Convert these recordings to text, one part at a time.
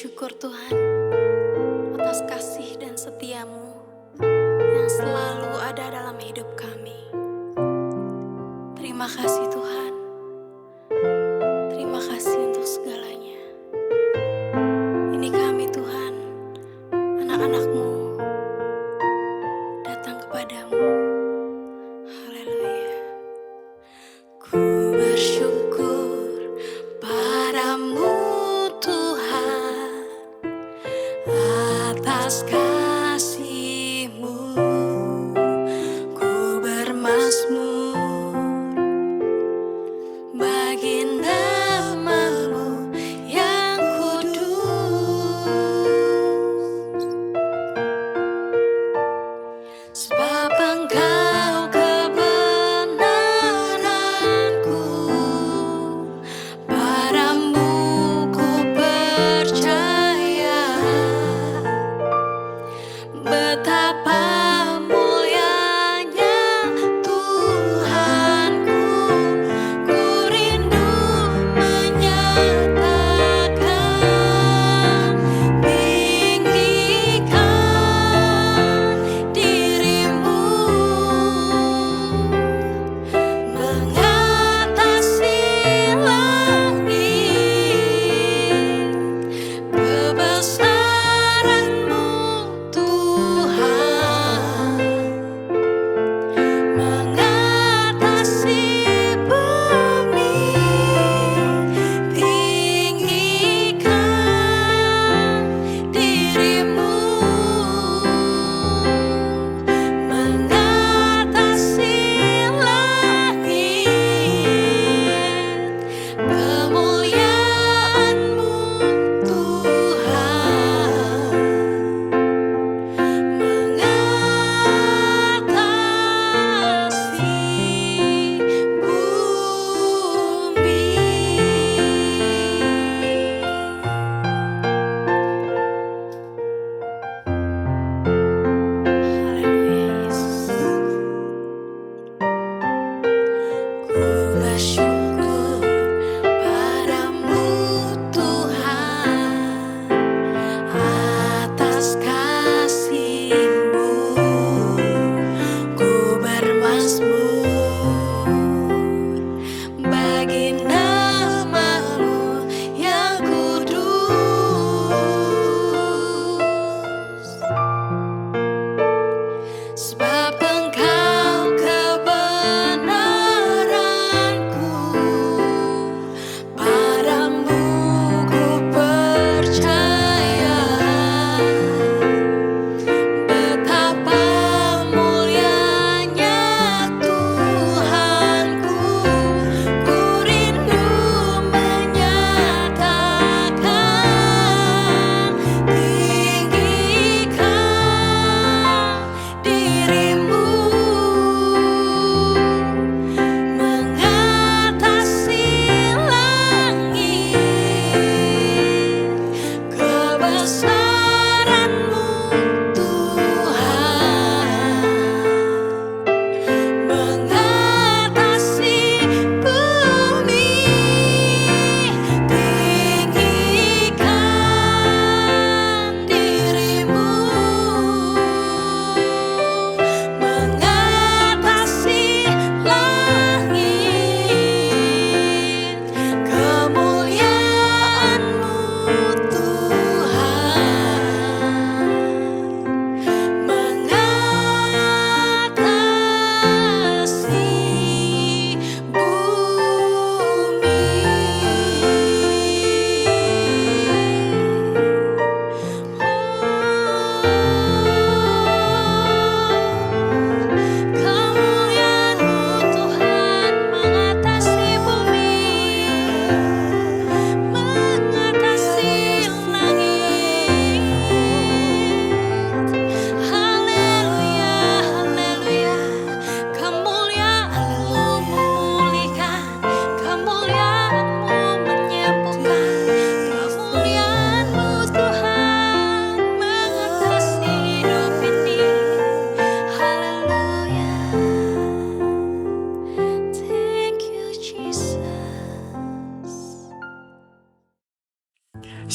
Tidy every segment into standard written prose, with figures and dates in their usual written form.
bersyukur Tuhan atas kasih dan setia-Mu yang selalu ada dalam hidup kami. Terima kasih Tuhan, terima kasih untuk segalanya. Ini kami Tuhan, anak-anak-Mu, datang kepadamu. Haleluya. Ku bersyukur padamu Tuhan atas kasih-Mu. Ku bermazmur bagi nama-Mu yang kudus, sebab Engkau kebenaranku, padamu ku percaya.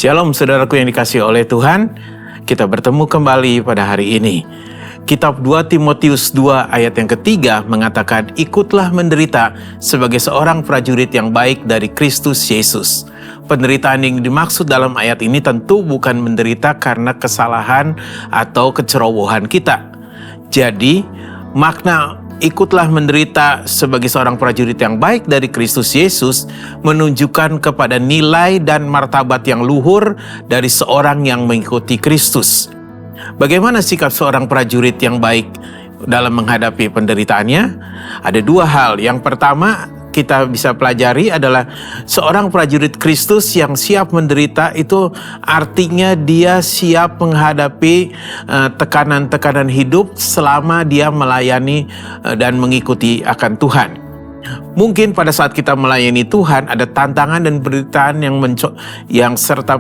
Shalom saudaraku yang dikasihi oleh Tuhan, kita bertemu kembali pada hari ini. Kitab 2 Timotius 2 ayat yang ketiga mengatakan, ikutlah menderita sebagai seorang prajurit yang baik dari Kristus Yesus. Penderitaan yang dimaksud dalam ayat ini tentu bukan menderita karena kesalahan atau kecerobohan kita. Jadi, makna ikutlah menderita sebagai seorang prajurit yang baik dari Kristus Yesus menunjukkan kepada nilai dan martabat yang luhur dari seorang yang mengikuti Kristus. Bagaimana sikap seorang prajurit yang baik dalam menghadapi penderitaannya? Ada dua hal. Yang pertama, kita bisa pelajari adalah seorang prajurit Kristus yang siap menderita itu artinya dia siap menghadapi tekanan-tekanan hidup selama dia melayani dan mengikuti akan Tuhan. Mungkin pada saat kita melayani Tuhan ada tantangan dan penderitaan yang serta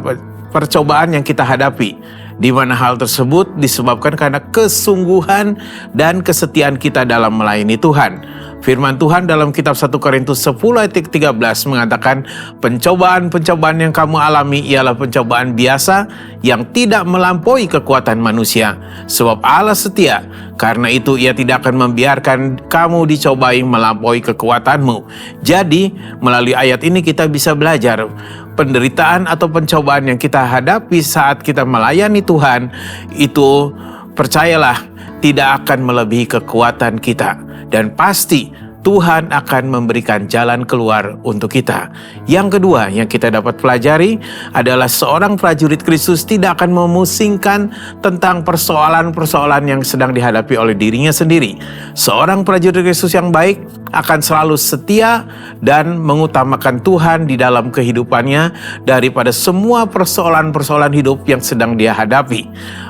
percobaan yang kita hadapi, di mana hal tersebut disebabkan karena kesungguhan dan kesetiaan kita dalam melayani Tuhan. Firman Tuhan dalam kitab 1 Korintus 10 ayat 13 mengatakan, pencobaan-pencobaan yang kamu alami ialah pencobaan biasa yang tidak melampaui kekuatan manusia. Sebab Allah setia, karena itu Ia tidak akan membiarkan kamu dicobai melampaui kekuatanmu. Jadi, melalui ayat ini kita bisa belajar penderitaan atau pencobaan yang kita hadapi saat kita melayani Tuhan itu, percayalah, tidak akan melebihi kekuatan kita. Dan pasti Tuhan akan memberikan jalan keluar untuk kita. Yang kedua yang kita dapat pelajari adalah seorang prajurit Kristus tidak akan memusingkan tentang persoalan-persoalan yang sedang dihadapi oleh dirinya sendiri. Seorang prajurit Kristus yang baik akan selalu setia dan mengutamakan Tuhan di dalam kehidupannya daripada semua persoalan-persoalan hidup yang sedang dia hadapi.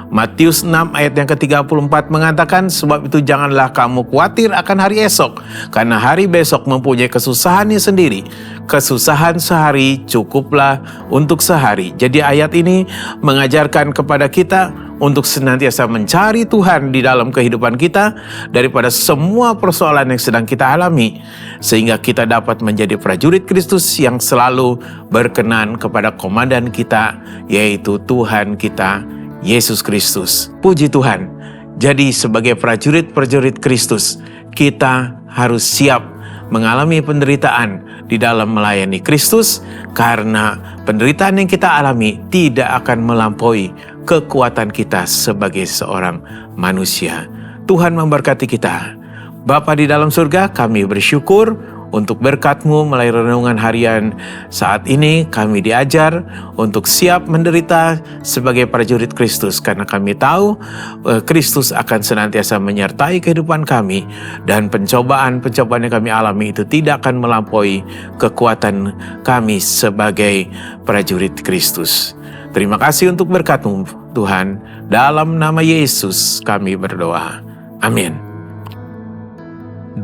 Matius 6 ayat yang ke-34 mengatakan, sebab itu janganlah kamu khawatir akan hari esok, karena hari besok mempunyai kesusahannya sendiri. Kesusahan sehari cukuplah untuk sehari. Jadi ayat ini mengajarkan kepada kita untuk senantiasa mencari Tuhan di dalam kehidupan kita daripada semua persoalan yang sedang kita alami, sehingga kita dapat menjadi prajurit Kristus yang selalu berkenan kepada komandan kita, yaitu Tuhan kita Yesus Kristus. Puji Tuhan. Jadi sebagai prajurit-prajurit Kristus, kita harus siap mengalami penderitaan di dalam melayani Kristus, karena penderitaan yang kita alami tidak akan melampaui kekuatan kita sebagai seorang manusia. Tuhan memberkati kita. Bapa di dalam surga, kami bersyukur untuk berkat-Mu melalui renungan harian saat ini. Kami diajar untuk siap menderita sebagai prajurit Kristus, karena kami tahu Kristus akan senantiasa menyertai kehidupan kami, dan pencobaan-pencobaan yang kami alami itu tidak akan melampaui kekuatan kami sebagai prajurit Kristus. Terima kasih untuk berkat-Mu Tuhan. Dalam nama Yesus kami berdoa. Amin.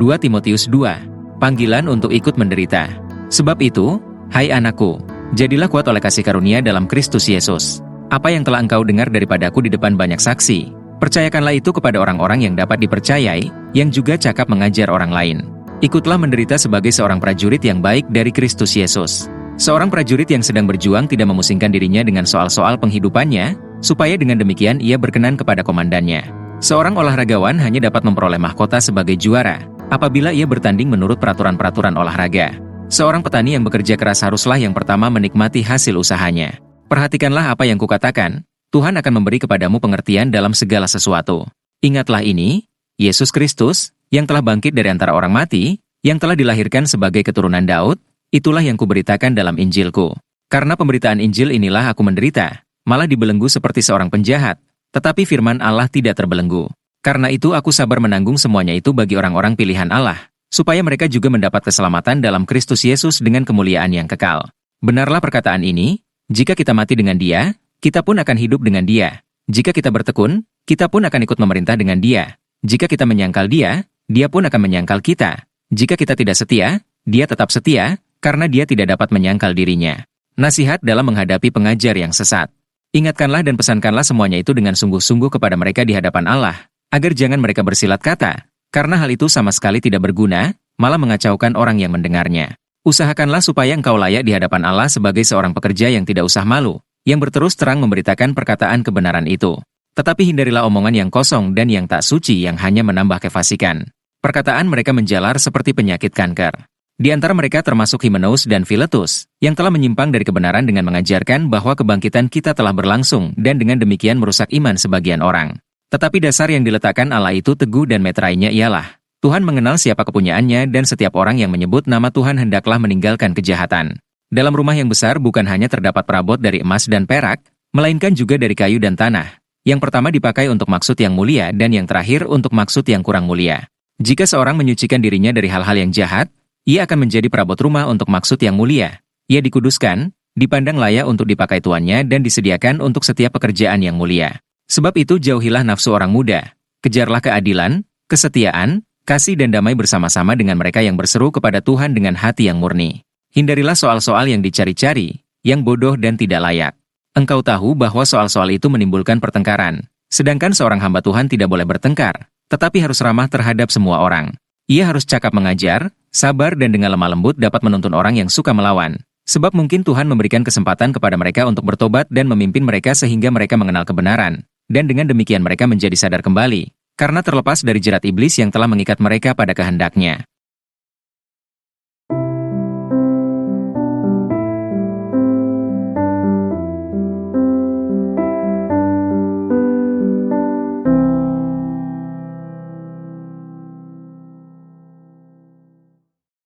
2 Timotius 2. Panggilan untuk ikut menderita. Sebab itu, hai anakku, jadilah kuat oleh kasih karunia dalam Kristus Yesus. Apa yang telah engkau dengar daripadaku di depan banyak saksi, percayakanlah itu kepada orang-orang yang dapat dipercayai, yang juga cakap mengajar orang lain. Ikutlah menderita sebagai seorang prajurit yang baik dari Kristus Yesus. Seorang prajurit yang sedang berjuang tidak memusingkan dirinya dengan soal-soal penghidupannya, supaya dengan demikian ia berkenan kepada komandannya. Seorang olahragawan hanya dapat memperoleh mahkota sebagai juara apabila ia bertanding menurut peraturan-peraturan olahraga. Seorang petani yang bekerja keras haruslah yang pertama menikmati hasil usahanya. Perhatikanlah apa yang kukatakan, Tuhan akan memberi kepadamu pengertian dalam segala sesuatu. Ingatlah ini, Yesus Kristus, yang telah bangkit dari antara orang mati, yang telah dilahirkan sebagai keturunan Daud, itulah yang kuberitakan dalam Injilku. Karena pemberitaan Injil inilah aku menderita, malah dibelenggu seperti seorang penjahat, tetapi firman Allah tidak terbelenggu. Karena itu aku sabar menanggung semuanya itu bagi orang-orang pilihan Allah, supaya mereka juga mendapat keselamatan dalam Kristus Yesus dengan kemuliaan yang kekal. Benarlah perkataan ini, jika kita mati dengan Dia, kita pun akan hidup dengan Dia. Jika kita bertekun, kita pun akan ikut memerintah dengan Dia. Jika kita menyangkal Dia, Dia pun akan menyangkal kita. Jika kita tidak setia, Dia tetap setia, karena Dia tidak dapat menyangkal dirinya. Nasihat dalam menghadapi pengajar yang sesat. Ingatkanlah dan pesankanlah semuanya itu dengan sungguh-sungguh kepada mereka di hadapan Allah, agar jangan mereka bersilat kata, karena hal itu sama sekali tidak berguna, malah mengacaukan orang yang mendengarnya. Usahakanlah supaya engkau layak di hadapan Allah sebagai seorang pekerja yang tidak usah malu, yang berterus terang memberitakan perkataan kebenaran itu. Tetapi hindarilah omongan yang kosong dan yang tak suci yang hanya menambah kefasikan. Perkataan mereka menjalar seperti penyakit kanker. Di antara mereka termasuk Himeneus dan Filetus, yang telah menyimpang dari kebenaran dengan mengajarkan bahwa kebangkitan kita telah berlangsung dan dengan demikian merusak iman sebagian orang. Tetapi dasar yang diletakkan Allah itu teguh dan meterainya ialah, Tuhan mengenal siapa kepunyaannya dan setiap orang yang menyebut nama Tuhan hendaklah meninggalkan kejahatan. Dalam rumah yang besar bukan hanya terdapat perabot dari emas dan perak, melainkan juga dari kayu dan tanah. Yang pertama dipakai untuk maksud yang mulia dan yang terakhir untuk maksud yang kurang mulia. Jika seorang menyucikan dirinya dari hal-hal yang jahat, ia akan menjadi perabot rumah untuk maksud yang mulia. Ia dikuduskan, dipandang layak untuk dipakai tuannya dan disediakan untuk setiap pekerjaan yang mulia. Sebab itu jauhilah nafsu orang muda, kejarlah keadilan, kesetiaan, kasih dan damai bersama-sama dengan mereka yang berseru kepada Tuhan dengan hati yang murni. Hindarilah soal-soal yang dicari-cari, yang bodoh dan tidak layak. Engkau tahu bahwa soal-soal itu menimbulkan pertengkaran. Sedangkan seorang hamba Tuhan tidak boleh bertengkar, tetapi harus ramah terhadap semua orang. Ia harus cakap mengajar, sabar dan dengan lemah lembut dapat menuntun orang yang suka melawan. Sebab mungkin Tuhan memberikan kesempatan kepada mereka untuk bertobat dan memimpin mereka sehingga mereka mengenal kebenaran. Dan dengan demikian mereka menjadi sadar kembali, karena terlepas dari jerat iblis yang telah mengikat mereka pada kehendaknya.